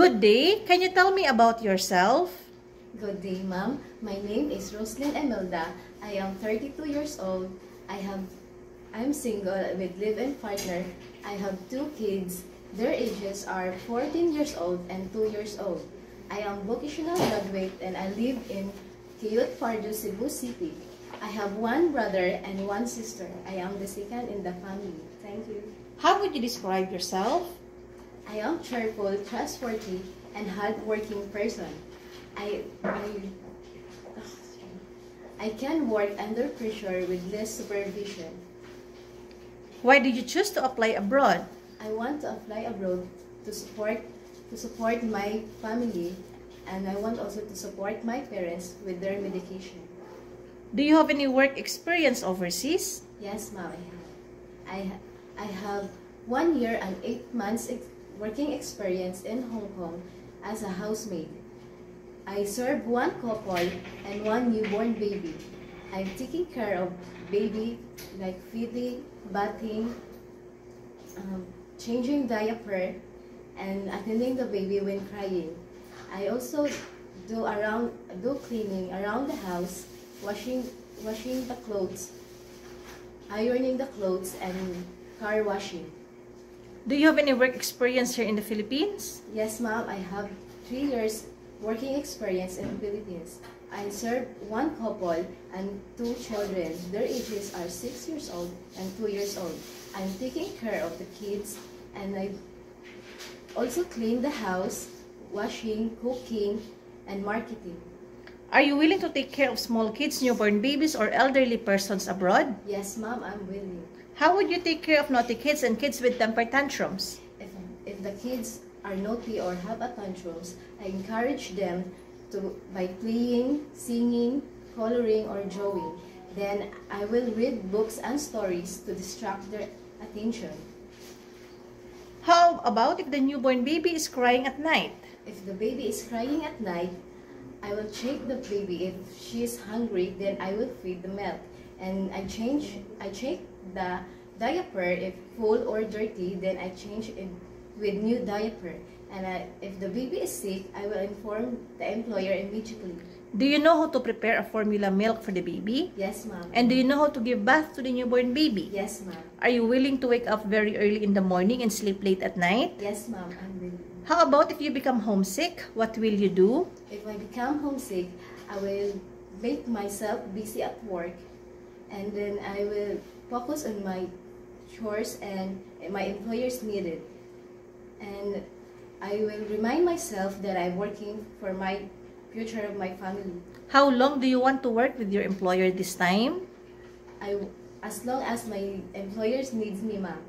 Good day. Can you tell me about yourself? Good day, ma'am. My name is Roslyn Emelda. I am 32 years old. I'm single with live-in partner. I have 2 kids. Their ages are 14 years old and 2 years old. I am vocational graduate and I live in Kiyot Pardo, Cebu City. I have 1 brother and 1 sister. I am the second in the family. Thank you. How would you describe yourself? I am cheerful, trustworthy, and hardworking person. I can work under pressure with less supervision. Why did you choose to apply abroad? I want to apply abroad to support my family, and I want also to support my parents with their medication. Do you have any work experience overseas? Yes, ma'am, I have 1 year and 8 months working experience in Hong Kong as a housemaid. I serve 1 couple and 1 newborn baby. I'm taking care of baby like feeding, bathing, changing diaper, and attending the baby when crying. I also do cleaning around the house, washing the clothes, ironing the clothes, and car washing. Do you have any work experience here in the Philippines? Yes, ma'am. I have 3 years working experience in the Philippines. I serve 1 couple and 2 children. Their ages are 6 years old and 2 years old. I'm taking care of the kids, and I also clean the house, washing, cooking, and marketing. Are you willing to take care of small kids, newborn babies, or elderly persons abroad? Yes, ma'am, I'm willing. How would you take care of naughty kids and kids with temper tantrums? If the kids are naughty or have a tantrums, I encourage them by playing, singing, coloring, or drawing. Then I will read books and stories to distract their attention. How about if the newborn baby is crying at night? If the baby is crying at night, I will check the baby. If she is hungry, then I will feed the milk. And I check the diaper. If full or dirty, then I change it with new diaper. And if the baby is sick, I will inform the employer immediately. Do you know how to prepare a formula milk for the baby? Yes, ma'am. And do you know how to give bath to the newborn baby? Yes, ma'am. Are you willing to wake up very early in the morning and sleep late at night? Yes, ma'am, I'm willing. How about if you become homesick? What will you do? If I become homesick, I will make myself busy at work, and then I will focus on my chores and my employer's needed. And I will remind myself that I'm working for my future of my family. How long do you want to work with your employer this time? As long as my employers needs me, ma'am.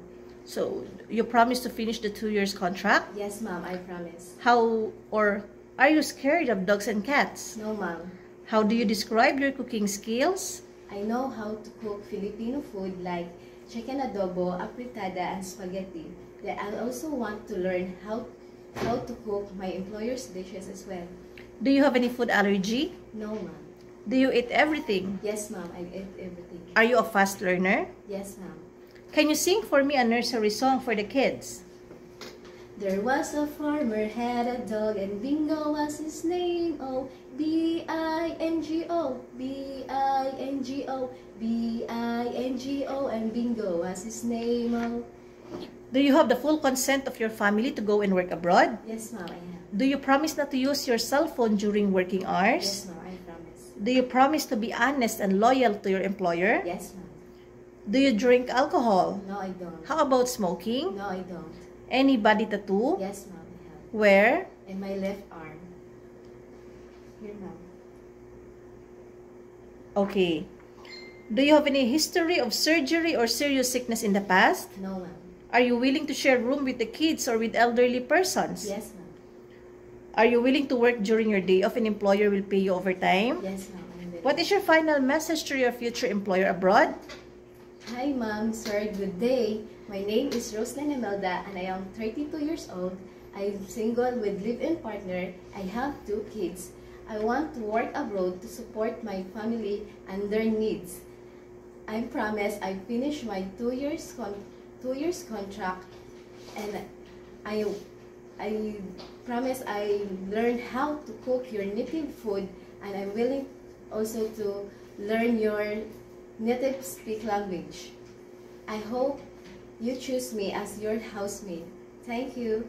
So, you promise to finish the 2 years contract? Yes, ma'am, I promise. Are you scared of dogs and cats? No, ma'am. How do you describe your cooking skills? I know how to cook Filipino food like chicken adobo, apritada, and spaghetti. Then I also want to learn how to cook my employer's dishes as well. Do you have any food allergy? No, ma'am. Do you eat everything? Yes, ma'am, I eat everything. Are you a fast learner? Yes, ma'am. Can you sing for me a nursery song for the kids? There was a farmer had a dog, and Bingo was his name. Oh, B-I-N-G-O, B-I-N-G-O, B-I-N-G-O, and Bingo was his name. Oh. Do you have the full consent of your family to go and work abroad? Yes, ma'am, I have. Do you promise not to use your cell phone during working hours? Yes, ma'am, I promise. Do you promise to be honest and loyal to your employer? Yes, ma'am. Do you drink alcohol? No, I don't. How about smoking? No, I don't. Any body tattoo? Yes, ma'am, I have. Where? In my left arm. Here, ma'am. Okay. Do you have any history of surgery or serious sickness in the past? No, ma'am. Are you willing to share room with the kids or with elderly persons? Yes, ma'am. Are you willing to work during your day off and employer will pay you overtime? Yes, ma'am. I'm willing. What is your final message to your future employer abroad? Hi, ma'am, sir. Good day. My name is Roslyn Emelda, and I am 32 years old. I'm single with live-in partner. I have 2 kids. I want to work abroad to support my family and their needs. I promise I finish my 2 years contract, and I I promise I learn how to cook your native food, and I'm willing also to learn your native speak language. I hope you choose me as your housemate. Thank you.